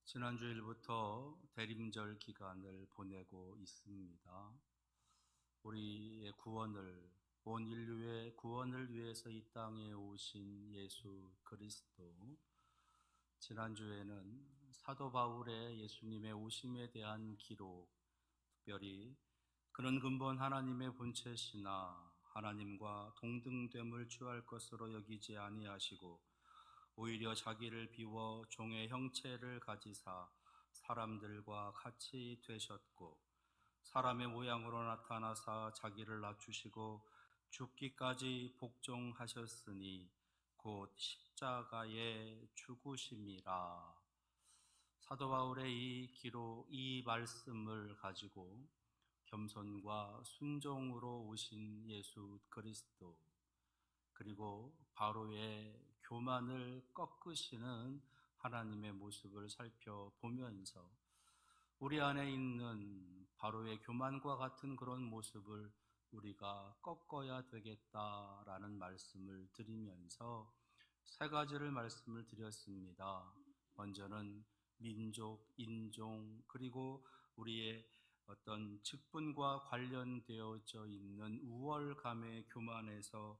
지난주일부터 대림절 기간을 보내고 있습니다. 우리의 구원을, 온 인류의 구원을 위해서 이 땅에 오신 예수 그리스도. 지난주에는 사도 바울의 예수님의 오심에 대한 기록, 특별히 그는 근본 하나님의 본체시나 하나님과 동등됨을 취할 것으로 여기지 아니하시고 오히려 자기를 비워 종의 형체를 가지사 사람들과 같이 되셨고 사람의 모양으로 나타나사 자기를 낮추시고 죽기까지 복종하셨으니 곧 십자가의 죽으심이라. 사도 바울의 이 기록, 이 말씀을 가지고 겸손과 순종으로 오신 예수 그리스도, 그리고 바로의 교만을 꺾으시는 하나님의 모습을 살펴보면서 우리 안에 있는 바로의 교만과 같은 그런 모습을 우리가 꺾어야 되겠다라는 말씀을 드리면서 세 가지를 말씀을 드렸습니다. 먼저는 민족, 인종, 그리고 우리의 어떤 직분과 관련되어져 있는 우월감의 교만에서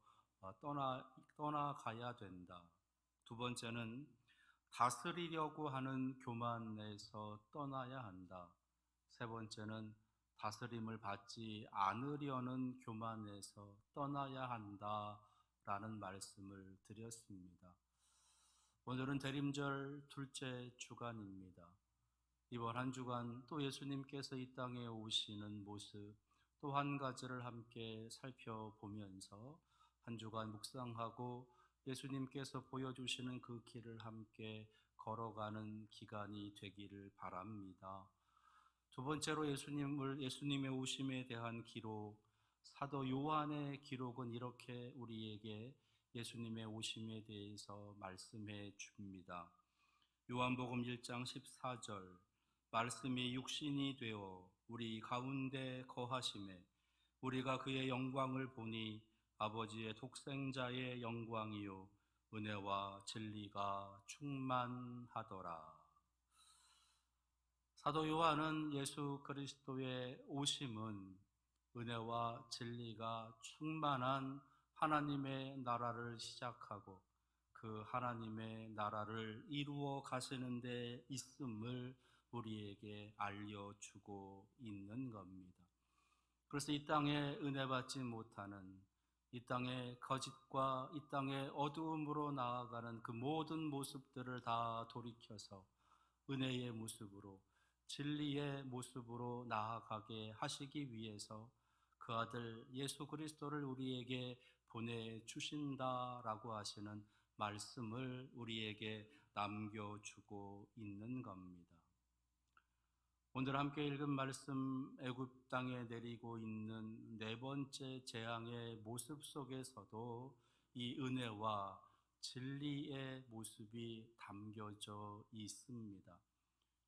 떠나가야 된다. 두 번째는 다스리려고 하는 교만에서 떠나야 한다. 세 번째는 다스림을 받지 않으려는 교만에서 떠나야 한다라는 말씀을 드렸습니다. 오늘은 대림절 둘째 주간입니다. 이번 한 주간 또 예수님께서 이 땅에 오시는 모습 또 한 가지를 함께 살펴보면서 한 주간 묵상하고 예수님께서 보여주시는 그 길을 함께 걸어가는 기간이 되기를 바랍니다. 두 번째로 예수님의 오심에 대한 기록, 사도 요한의 기록은 이렇게 우리에게 예수님의 오심에 대해서 말씀해 줍니다. 요한복음 1장 14절, 말씀이 육신이 되어 우리 가운데 거하심에 우리가 그의 영광을 보니 아버지의 독생자의 영광이요 은혜와 진리가 충만하더라. 사도 요한은 예수 그리스도의 오심은 은혜와 진리가 충만한 하나님의 나라를 시작하고 그 하나님의 나라를 이루어 가시는 데 있음을 우리에게 알려주고 있는 겁니다. 그래서 이 땅에 은혜 받지 못하는, 이 땅의 거짓과 이 땅의 어두움으로 나아가는 그 모든 모습들을 다 돌이켜서 은혜의 모습으로, 진리의 모습으로 나아가게 하시기 위해서 그 아들 예수 그리스도를 우리에게 보내주신다라고 하시는 말씀을 우리에게 남겨주고 있는 겁니다. 오늘 함께 읽은 말씀, 애굽 땅에 내리고 있는 네 번째 재앙의 모습 속에서도 이 은혜와 진리의 모습이 담겨져 있습니다.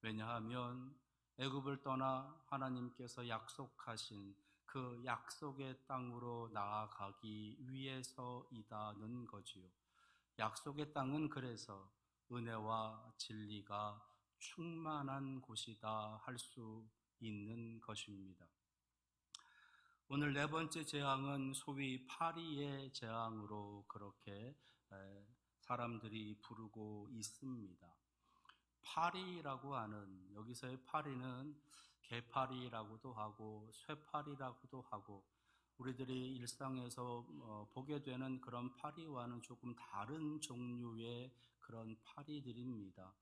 왜냐하면 애굽을 떠나 하나님께서 약속하신 그 약속의 땅으로 나아가기 위해서이다는 거지요. 약속의 땅은 그래서 은혜와 진리가 충만한 곳이다 할 수 있는 것입니다. 오늘 네 번째 재앙은 소위 파리의 재앙으로 그렇게 사람들이 부르고 있습니다. 파리라고 하는, 여기서의 파리는 개파리라고도 하고 쇠파리라고도 하고 우리들이 일상에서 보게 되는 그런 파리와는 조금 다른 종류의 그런 파리들입니다.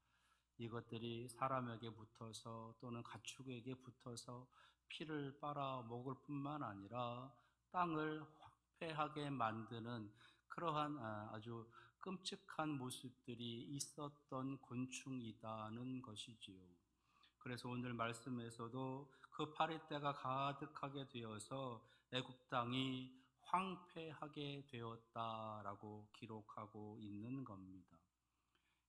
이것들이 사람에게 붙어서 또는 가축에게 붙어서 피를 빨아 먹을 뿐만 아니라 땅을 황폐하게 만드는 그러한 아주 끔찍한 모습들이 있었던 곤충이다는 것이지요. 그래서 오늘 말씀에서도 그 파리떼가 가득하게 되어서 애굽 땅이 황폐하게 되었다라고 기록하고 있는 겁니다.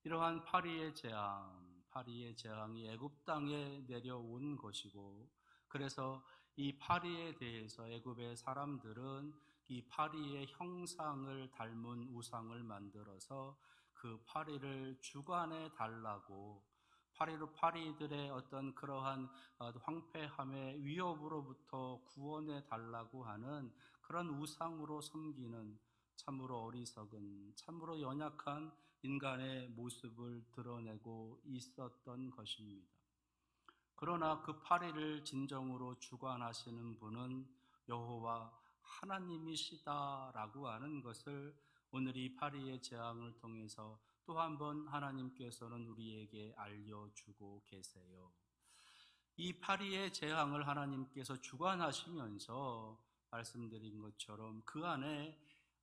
이러한 파리의 재앙이 애굽 땅에 내려온 것이고, 그래서 이 파리에 대해서 애굽의 사람들은 이 파리의 형상을 닮은 우상을 만들어서 그 파리를 주관해 달라고 파리들의 어떤 그러한 황폐함의 위협으로부터 구원해 달라고 하는 그런 우상으로 섬기는 참으로 어리석은, 참으로 연약한 인간의 모습을 드러내고 있었던 것입니다. 그러나 그 파리를 진정으로 주관하시는 분은 여호와 하나님이시다라고 하는 것을 오늘 이 파리의 재앙을 통해서 또 한 번 하나님께서는 우리에게 알려주고 계세요. 이 파리의 재앙을 하나님께서 주관하시면서 말씀드린 것처럼 그 안에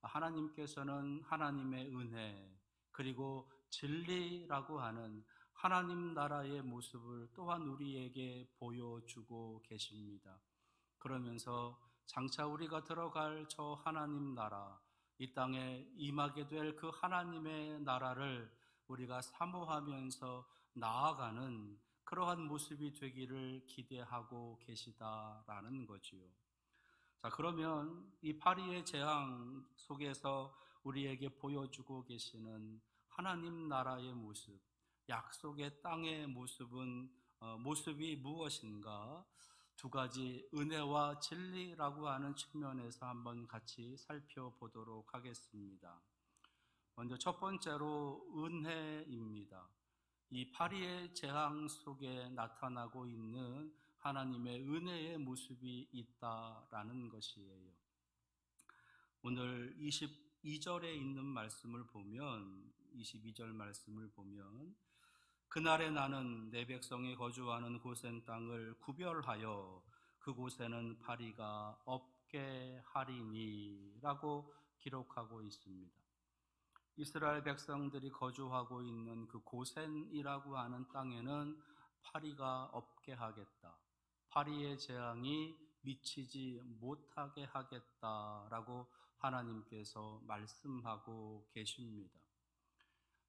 하나님께서는 하나님의 은혜 그리고 진리라고 하는 하나님 나라의 모습을 또한 우리에게 보여주고 계십니다. 그러면서 장차 우리가 들어갈 저 하나님 나라, 이 땅에 임하게 될 그 하나님의 나라를 우리가 사모하면서 나아가는 그러한 모습이 되기를 기대하고 계시다라는 거지요. 자, 그러면 이 파리의 재앙 속에서 우리에게 보여주고 계시는 하나님 나라의 모습, 약속의 땅의 모습이 무엇인가? 두 가지 은혜와 진리라고 하는 측면에서 한번 같이 살펴보도록 하겠습니다. 먼저 첫 번째로 은혜입니다. 이 파리의 재앙 속에 나타나고 있는 하나님의 은혜의 모습이 있다라는 것이에요. 오늘 22절에 있는 말씀을 보면, 22절 말씀을 보면, 그날에 나는 내 백성이 거주하는 고센 땅을 구별하여 그곳에는 파리가 없게 하리니 라고 기록하고 있습니다. 이스라엘 백성들이 거주하고 있는 그 고센이라고 하는 땅에는 파리가 없게 하겠다. 파리의 재앙이 미치지 못하게 하겠다라고 하나님께서 말씀하고 계십니다.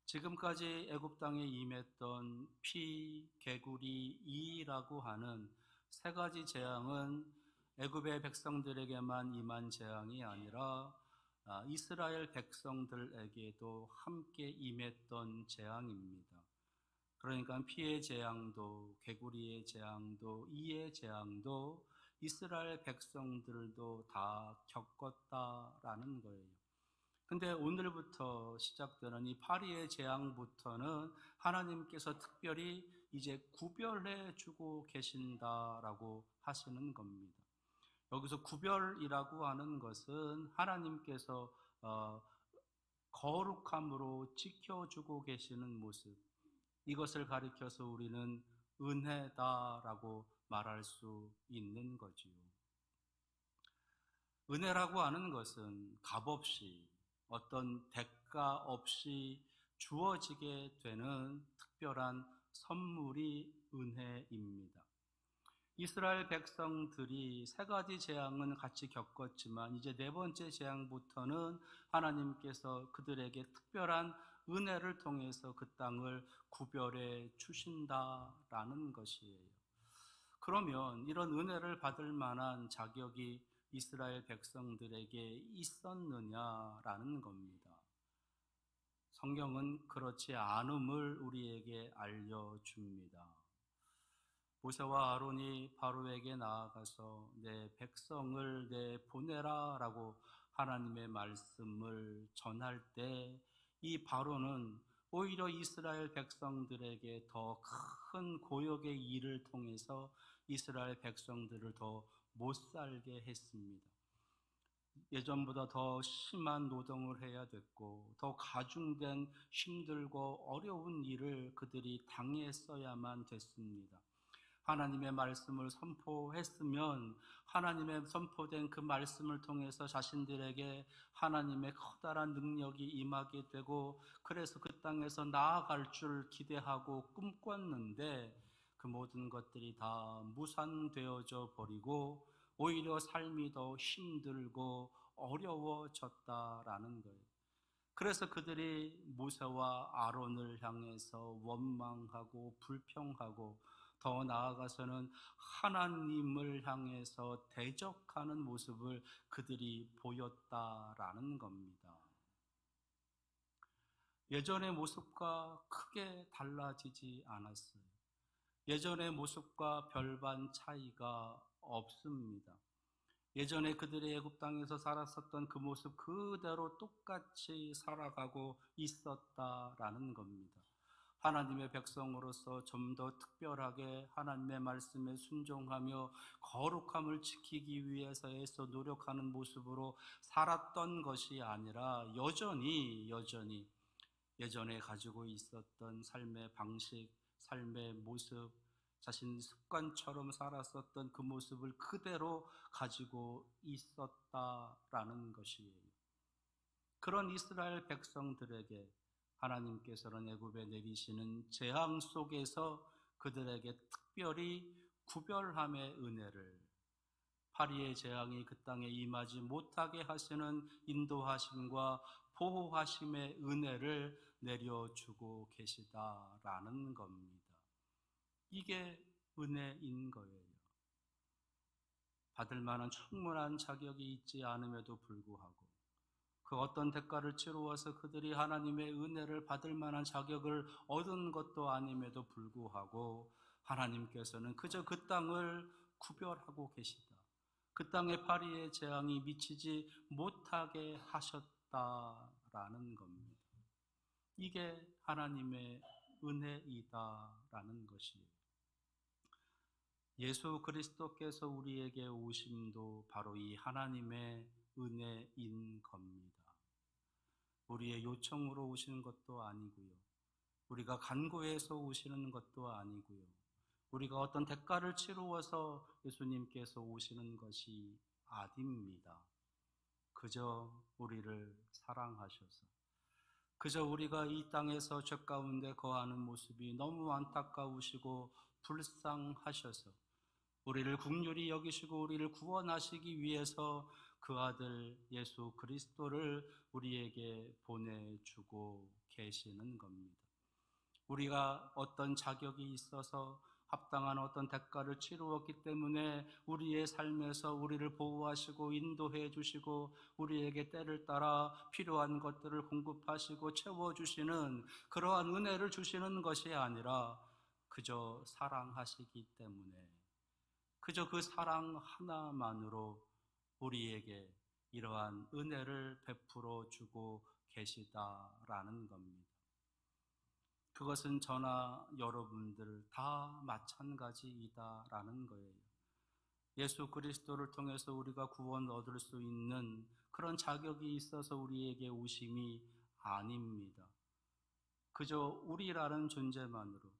지금까지 애굽 땅에 임했던 피, 개구리, 이라고 하는 세 가지 재앙은 애굽의 백성들에게만 임한 재앙이 아니라 이스라엘 백성들에게도 함께 임했던 재앙입니다. 그러니까 피의 재앙도, 개구리의 재앙도, 이의 재앙도 이스라엘 백성들도 다 겪었다라는 거예요. 근데 오늘부터 시작되는 이 파리의 재앙부터는 하나님께서 특별히 이제 구별해 주고 계신다라고 하시는 겁니다. 여기서 구별이라고 하는 것은 하나님께서 거룩함으로 지켜주고 계시는 모습, 이것을 가리켜서 우리는 은혜다라고 말할 수 있는 거지요. 은혜라고 하는 것은 값없이 어떤 대가 없이 주어지게 되는 특별한 선물이 은혜입니다. 이스라엘 백성들이 세 가지 재앙은 같이 겪었지만 이제 네 번째 재앙부터는 하나님께서 그들에게 특별한 은혜를 통해서 그 땅을 구별해 주신다라는 것이에요. 그러면 이런 은혜를 받을 만한 자격이 이스라엘 백성들에게 있었느냐라는 겁니다. 성경은 그렇지 않음을 우리에게 알려줍니다. 모세와 아론이 바로에게 나아가서 내 백성을 내보내라 라고 하나님의 말씀을 전할 때 이 바로는 오히려 이스라엘 백성들에게 더 큰 고역의 일을 통해서 이스라엘 백성들을 더 못 살게 했습니다. 예전보다 더 심한 노동을 해야 됐고 더 가중된 힘들고 어려운 일을 그들이 당했어야만 됐습니다. 하나님의 말씀을 선포했으면 하나님의 선포된 그 말씀을 통해서 자신들에게 하나님의 커다란 능력이 임하게 되고 그래서 그 땅에서 나아갈 줄 기대하고 꿈꿨는데 그 모든 것들이 다 무산되어져 버리고 오히려 삶이 더 힘들고 어려워졌다라는 거예요. 그래서 그들이 모세와 아론을 향해서 원망하고 불평하고 더 나아가서는 하나님을 향해서 대적하는 모습을 그들이 보였다라는 겁니다. 예전의 모습과 크게 달라지지 않았어요. 예전의 모습과 별반 차이가 없습니다. 예전에 그들이 애굽 땅에서 살았었던 그 모습 그대로 똑같이 살아가고 있었다라는 겁니다. 하나님의 백성으로서 좀 더 특별하게 하나님의 말씀에 순종하며 거룩함을 지키기 위해서 애써 노력하는 모습으로 살았던 것이 아니라 여전히 예전에 가지고 있었던 삶의 방식, 삶의 모습, 자신 습관처럼 살았었던 그 모습을 그대로 가지고 있었다라는 것이에요. 그런 이스라엘 백성들에게 하나님께서는 애굽에 내리시는 재앙 속에서 그들에게 특별히 구별함의 은혜를, 파리의 재앙이 그 땅에 임하지 못하게 하시는 인도하심과 보호하심의 은혜를 내려주고 계시다라는 겁니다. 이게 은혜인 거예요. 받을 만한 충분한 자격이 있지 않음에도 불구하고 그 어떤 대가를 치루어서 그들이 하나님의 은혜를 받을 만한 자격을 얻은 것도 아님에도 불구하고 하나님께서는 그저 그 땅을 구별하고 계시다. 그 땅에 파리의 재앙이 미치지 못하게 하셨다라는 겁니다. 이게 하나님의 은혜이다라는 것이에요. 예수 그리스도께서 우리에게 오심도 바로 이 하나님의 은혜인 겁니다. 우리의 요청으로 오시는 것도 아니고요. 우리가 간구해서 오시는 것도 아니고요. 우리가 어떤 대가를 치루어서 예수님께서 오시는 것이 아닙니다. 그저 우리를 사랑하셔서, 그저 우리가 이 땅에서 죄 가운데 거하는 모습이 너무 안타까우시고 불쌍하셔서 우리를 긍휼히 여기시고 우리를 구원하시기 위해서 그 아들 예수 그리스도를 우리에게 보내주고 계시는 겁니다. 우리가 어떤 자격이 있어서 합당한 어떤 대가를 치루었기 때문에 우리의 삶에서 우리를 보호하시고 인도해 주시고 우리에게 때를 따라 필요한 것들을 공급하시고 채워주시는 그러한 은혜를 주시는 것이 아니라 그저 사랑하시기 때문에, 그저 그 사랑 하나만으로 우리에게 이러한 은혜를 베풀어 주고 계시다라는 겁니다. 그것은 저나 여러분들 다 마찬가지이다라는 거예요. 예수 그리스도를 통해서 우리가 구원 얻을 수 있는 그런 자격이 있어서 우리에게 오심이 아닙니다. 그저 우리라는 존재만으로,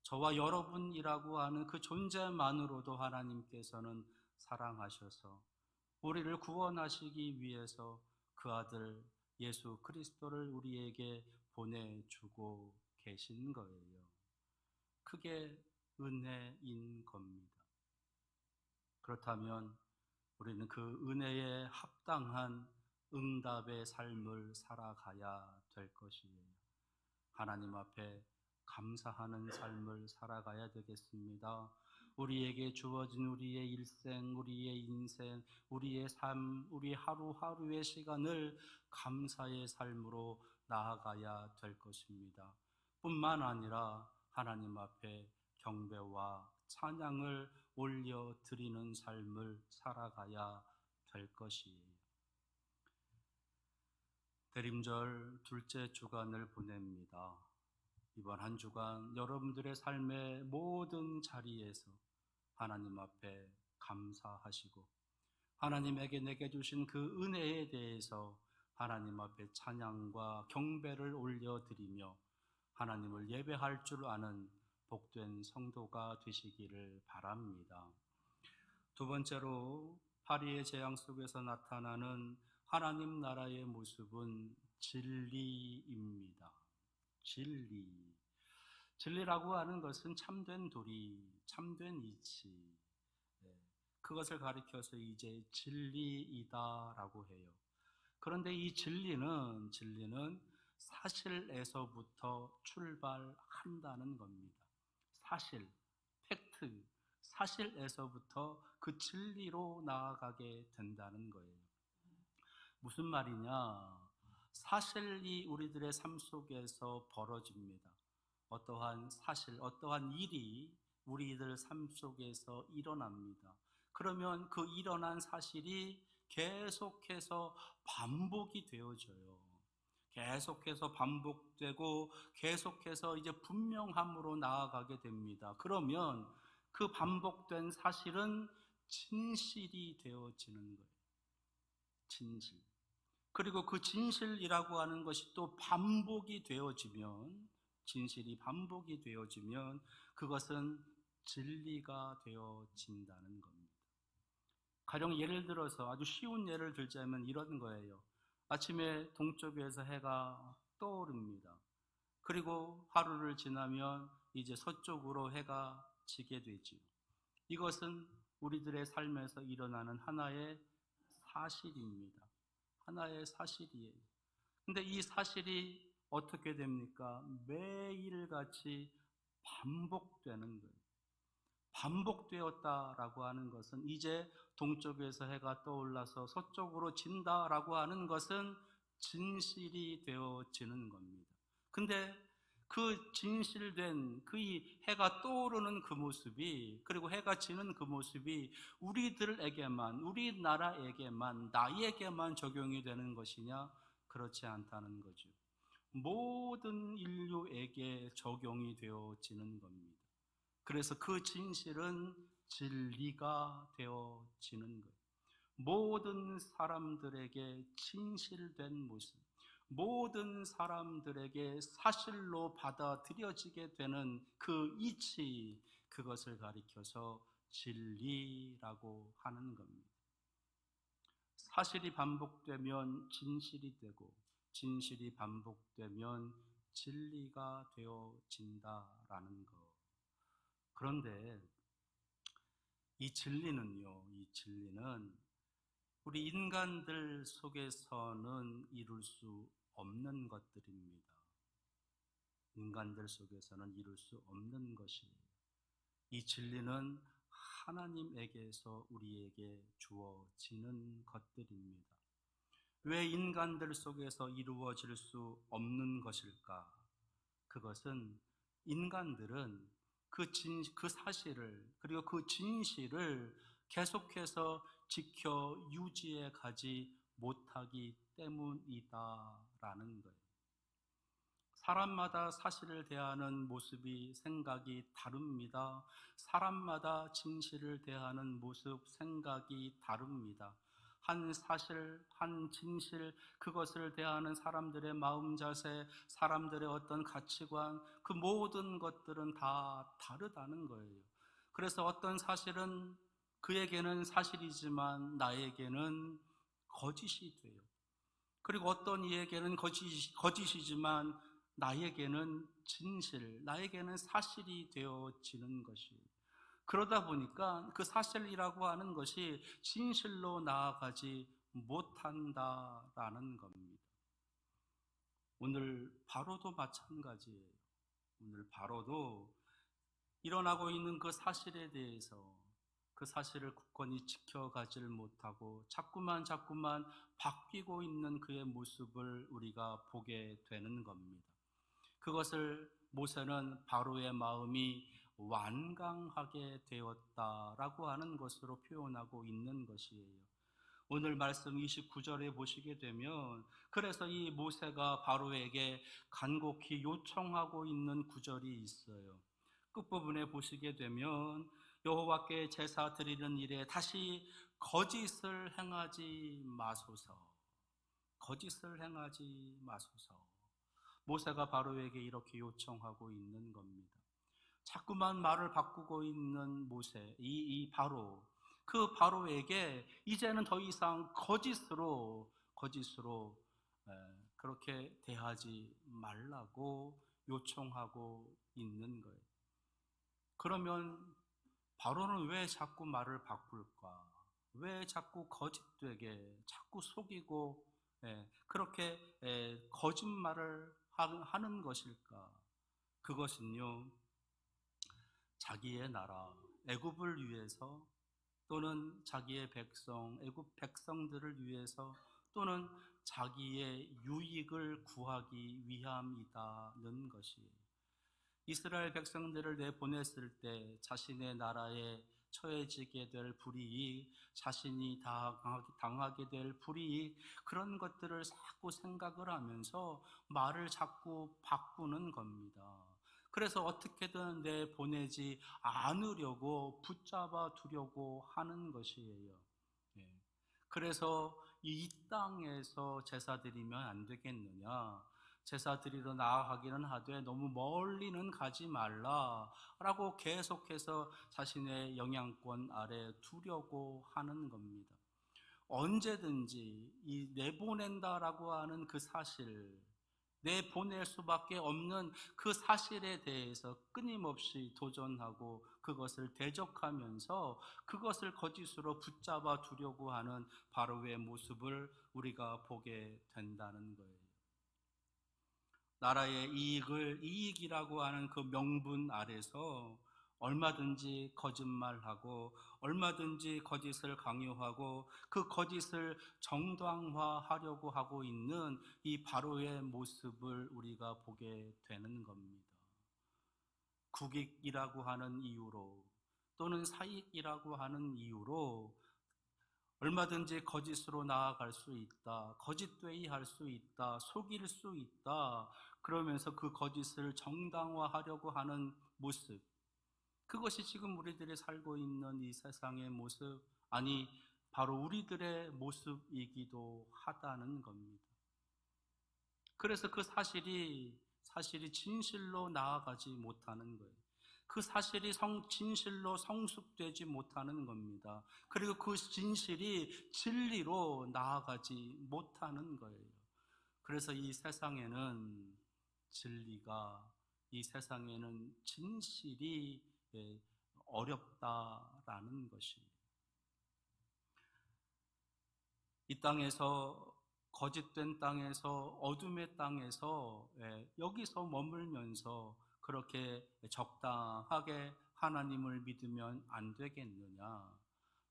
저와 여러분이라고 하는 그 존재만으로도 하나님께서는 사랑하셔서 우리를 구원하시기 위해서 그 아들 예수 그리스도를 우리에게 보내주고 계신 거예요. 그게 은혜인 겁니다. 그렇다면 우리는 그 은혜에 합당한 응답의 삶을 살아가야 될 것이에요. 하나님 앞에 감사하는 삶을 살아가야 되겠습니다. 우리에게 주어진 우리의 일생, 우리의 인생, 우리의 삶, 우리 하루하루의 시간을 감사의 삶으로 나아가야 될 것입니다. 뿐만 아니라 하나님 앞에 경배와 찬양을 올려드리는 삶을 살아가야 될 것이에요. 대림절 둘째 주간을 보냅니다. 이번 한 주간 여러분들의 삶의 모든 자리에서 하나님 앞에 감사하시고 하나님에게 내게 주신 그 은혜에 대해서 하나님 앞에 찬양과 경배를 올려드리며 하나님을 예배할 줄 아는 복된 성도가 되시기를 바랍니다. 두 번째로 파리의 재앙 속에서 나타나는 하나님 나라의 모습은 진리입니다. 진리. 진리라고 하는 것은 참된 도리, 참된 이치, 그것을 가리켜서 이제 진리이다라고 해요. 그런데 이 진리는 사실에서부터 출발한다는 겁니다. 사실, 팩트, 사실에서부터 그 진리로 나아가게 된다는 거예요. 무슨 말이냐? 사실이 우리들의 삶 속에서 벌어집니다. 어떠한 사실, 어떠한 일이 우리들 삶 속에서 일어납니다. 그러면 그 일어난 사실이 계속해서 반복이 되어져요. 계속해서 반복되고 계속해서 이제 분명함으로 나아가게 됩니다. 그러면 그 반복된 사실은 진실이 되어지는 거예요. 진실. 그리고 그 진실이라고 하는 것이 또 반복이 되어지면, 진실이 반복이 되어지면 그것은 진리가 되어진다는 겁니다. 가령 예를 들어서 아주 쉬운 예를 들자면 이런 거예요. 아침에 동쪽에서 해가 떠오릅니다. 그리고 하루를 지나면 이제 서쪽으로 해가 지게 되지요. 이것은 우리들의 삶에서 일어나는 하나의 사실입니다. 하나의 사실이에요. 근데 이 사실이 어떻게 됩니까? 매일같이 반복되는 거예요. 반복되었다라고 하는 것은 이제 동쪽에서 해가 떠올라서 서쪽으로 진다라고 하는 것은 진실이 되어지는 겁니다. 근데 그 진실된 그 해가 떠오르는 그 모습이, 그리고 해가 지는 그 모습이 우리들에게만, 우리나라에게만, 나에게만 적용이 되는 것이냐? 그렇지 않다는 거죠. 모든 인류에게 적용이 되어지는 겁니다. 그래서 그 진실은 진리가 되어지는 거예요. 모든 사람들에게 진실된 모습, 모든 사람들에게 사실로 받아들여지게 되는 그 이치, 그것을 가리켜서 진리라고 하는 겁니다. 사실이 반복되면 진실이 되고, 진실이 반복되면 진리가 되어진다라는 것. 그런데 이 진리는 우리 인간들 속에서는 이룰 수 없는 것들입니다. 인간들 속에서는 이룰 수 없는 것이에요. 이 진리는 하나님에게서 우리에게 주어지는 것들입니다. 왜 인간들 속에서 이루어질 수 없는 것일까? 그것은 인간들은 그 사실을, 그리고 그 진실을 계속해서 지켜 유지해 가지 못하기 때문이다라는 거예요. 사람마다 사실을 대하는 모습이, 생각이 다릅니다. 사람마다 진실을 대하는 모습, 생각이 다릅니다. 한 사실, 한 진실, 그것을 대하는 사람들의 마음 자세, 사람들의 어떤 가치관, 그 모든 것들은 다 다르다는 거예요. 그래서 어떤 사실은 그에게는 사실이지만 나에게는 거짓이 돼요. 그리고 어떤 이에게는 거짓이지만 나에게는 진실, 나에게는 사실이 되어지는 것이에요. 그러다 보니까 그 사실이라고 하는 것이 진실로 나아가지 못한다라는 겁니다. 오늘 바로도 마찬가지예요. 오늘 바로도 일어나고 있는 그 사실에 대해서 그 사실을 굳건히 지켜가질 못하고 자꾸만 바뀌고 있는 그의 모습을 우리가 보게 되는 겁니다. 그것을 모세는 바로의 마음이 완강하게 되었다라고 하는 것으로 표현하고 있는 것이에요. 오늘 말씀 29절에 보시게 되면, 그래서 이 모세가 바로에게 간곡히 요청하고 있는 구절이 있어요. 끝부분에 보시게 되면 여호와께 제사 드리는 일에 다시 거짓을 행하지 마소서. 거짓을 행하지 마소서. 모세가 바로에게 이렇게 요청하고 있는 겁니다. 자꾸만 말을 바꾸고 있는 모세, 이 바로, 그 바로에게 이제는 더 이상 거짓으로 그렇게 대하지 말라고 요청하고 있는 거예요. 그러면 바로는 왜 자꾸 말을 바꿀까? 왜 자꾸 거짓되게, 자꾸 속이고 그렇게 거짓말을 하는 것일까? 그것은요, 자기의 나라 애굽을 위해서, 또는 자기의 백성 애굽 백성들을 위해서, 또는 자기의 유익을 구하기 위함이다는 것이에요. 이스라엘 백성들을 내보냈을 때 자신의 나라에 처해지게 될 불이익, 자신이 당하게 될 불이익, 그런 것들을 자꾸 생각을 하면서 말을 자꾸 바꾸는 겁니다. 그래서 어떻게든 내보내지 않으려고 붙잡아 두려고 하는 것이에요. 예. 그래서 이 땅에서 제사 드리면 안 되겠느냐? 제사 드리러 나아가기는 하되 너무 멀리는 가지 말라라고 계속해서 자신의 영향권 아래 두려고 하는 겁니다. 언제든지 이 내보낸다라고 하는 그 사실, 내보낼 수밖에 없는 그 사실에 대해서 끊임없이 도전하고 그것을 대적하면서 그것을 거짓으로 붙잡아 두려고 하는 바로의 모습을 우리가 보게 된다는 거예요. 나라의 이익이라고 하는 그 명분 아래서 얼마든지 거짓말하고 얼마든지 거짓을 강요하고 그 거짓을 정당화하려고 하고 있는 이 바로의 모습을 우리가 보게 되는 겁니다. 국익이라고 하는 이유로 또는 사익이라고 하는 이유로 얼마든지 거짓으로 나아갈 수 있다. 거짓되이 할 수 있다. 속일 수 있다. 그러면서 그 거짓을 정당화하려고 하는 모습. 그것이 지금 우리들이 살고 있는 이 세상의 모습, 아니, 바로 우리들의 모습이기도 하다는 겁니다. 그래서 그 사실이 진실로 나아가지 못하는 거예요. 그 사실이 진실로 성숙되지 못하는 겁니다. 그리고 그 진실이 진리로 나아가지 못하는 거예요. 그래서 이 세상에는 진리가, 이 세상에는 진실이 어렵다라는 것입니다. 이 땅에서, 거짓된 땅에서, 어둠의 땅에서 여기서 머물면서 그렇게 적당하게 하나님을 믿으면 안 되겠느냐?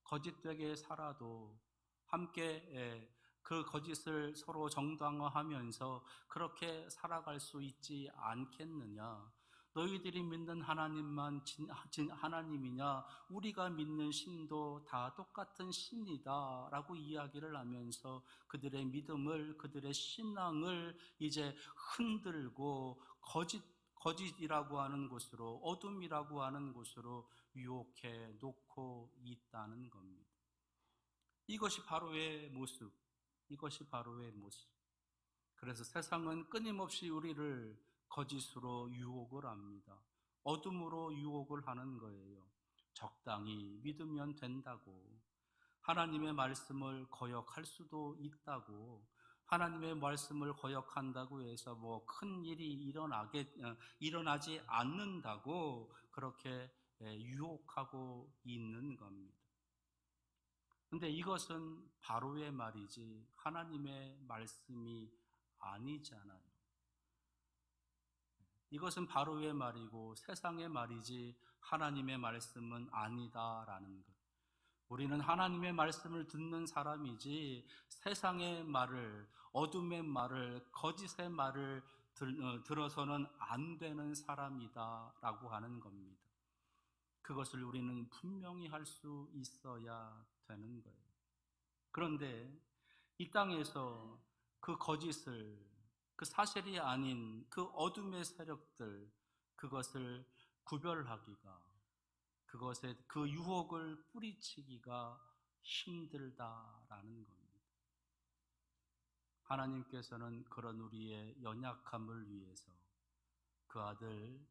거짓되게 살아도 함께 그 거짓을 서로 정당화하면서 그렇게 살아갈 수 있지 않겠느냐? 너희들이 믿는 하나님만 하나님이냐? 우리가 믿는 신도 다 똑같은 신이다 라고 이야기를 하면서 그들의 믿음을, 그들의 신앙을 이제 흔들고 거짓이라고 하는 곳으로, 어둠이라고 하는 곳으로 유혹해 놓고 있다는 겁니다. 이것이 바로의 모습, 이것이 바로의 모습. 그래서 세상은 끊임없이 우리를 거짓으로 유혹을 합니다. 어둠으로 유혹을 하는 거예요. 적당히 믿으면 된다고, 하나님의 말씀을 거역할 수도 있다고, 하나님의 말씀을 거역한다고 해서 뭐 큰 일이 일어나지 않는다고 그렇게 유혹하고 있는 겁니다. 근데 이것은 바로의 말이지 하나님의 말씀이 아니잖아요. 이것은 바로의 말이고 세상의 말이지 하나님의 말씀은 아니다라는 것. 우리는 하나님의 말씀을 듣는 사람이지 세상의 말을, 어둠의 말을, 거짓의 말을 들어서는 안 되는 사람이다라고 하는 겁니다. 그것을 우리는 분명히 할 수 있어야 되는 거예요. 그런데 이 땅에서 그 거짓을, 그 사실이 아닌 그 어둠의 세력들, 그것을 구별하기가, 그 유혹을 뿌리치기가 힘들다라는 겁니다. 하나님께서는 그런 우리의 연약함을 위해서 그 아들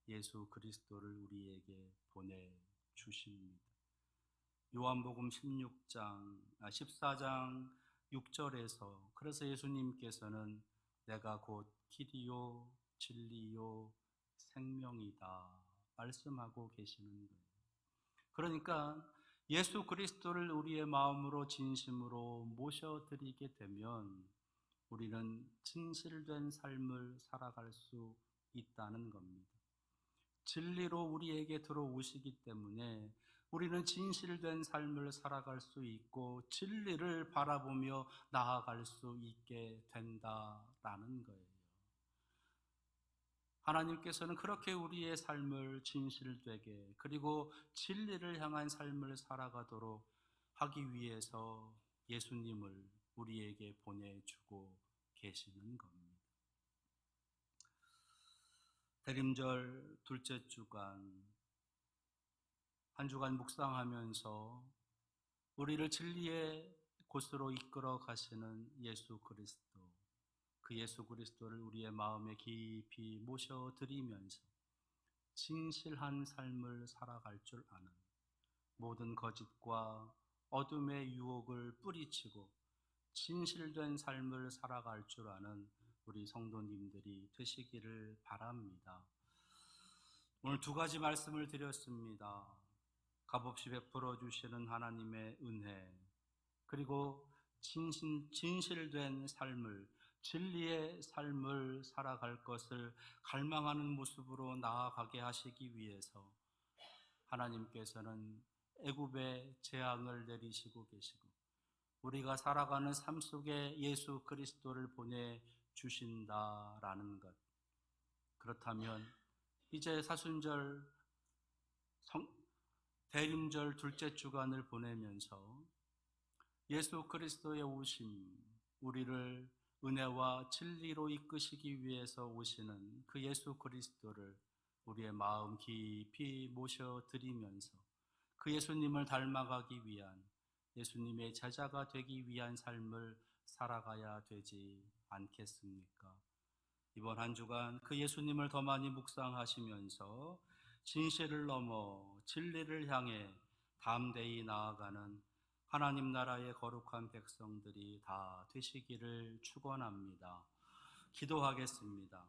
예수 그리스도를 우리에게 보내주십니다. 요한복음 14장 6절에서 그래서 예수님께서는 내가 곧 길이요 진리요 생명이다 말씀하고 계시는 거예요. 그러니까 예수 그리스도를 우리의 마음으로 진심으로 모셔드리게 되면 우리는 진실된 삶을 살아갈 수 있다는 겁니다. 진리로 우리에게 들어오시기 때문에 우리는 진실된 삶을 살아갈 수 있고 진리를 바라보며 나아갈 수 있게 된다라는 거예요. 하나님께서는 그렇게 우리의 삶을 진실되게 그리고 진리를 향한 삶을 살아가도록 하기 위해서 예수님을 우리에게 보내주고 계시는 겁니다. 대림절 둘째 주간, 한 주간 묵상하면서 우리를 진리의 곳으로 이끌어 가시는 예수 그리스도, 그 예수 그리스도를 우리의 마음에 깊이 모셔드리면서 진실한 삶을 살아갈 줄 아는, 모든 거짓과 어둠의 유혹을 뿌리치고 진실된 삶을 살아갈 줄 아는 우리 성도님들이 되시기를 바랍니다. 오늘 두 가지 말씀을 드렸습니다. 값없이 베풀어 주시는 하나님의 은혜, 그리고 진실된 삶을, 진리의 삶을 살아갈 것을 갈망하는 모습으로 나아가게 하시기 위해서 하나님께서는 애굽의 재앙을 내리시고 계시고 우리가 살아가는 삶 속에 예수 그리스도를 보내주신다라는 것. 그렇다면 이제 사순절 대림절 둘째 주간을 보내면서 예수 그리스도의 오심, 우리를 은혜와 진리로 이끄시기 위해서 오시는 그 예수 그리스도를 우리의 마음 깊이 모셔드리면서 그 예수님을 닮아가기 위한, 예수님의 제자가 되기 위한 삶을 살아가야 되지 않겠습니까? 이번 한 주간 그 예수님을 더 많이 묵상하시면서 진실을 넘어 진리를 향해 담대히 나아가는 하나님 나라의 거룩한 백성들이 다 되시기를 축원합니다. 기도하겠습니다.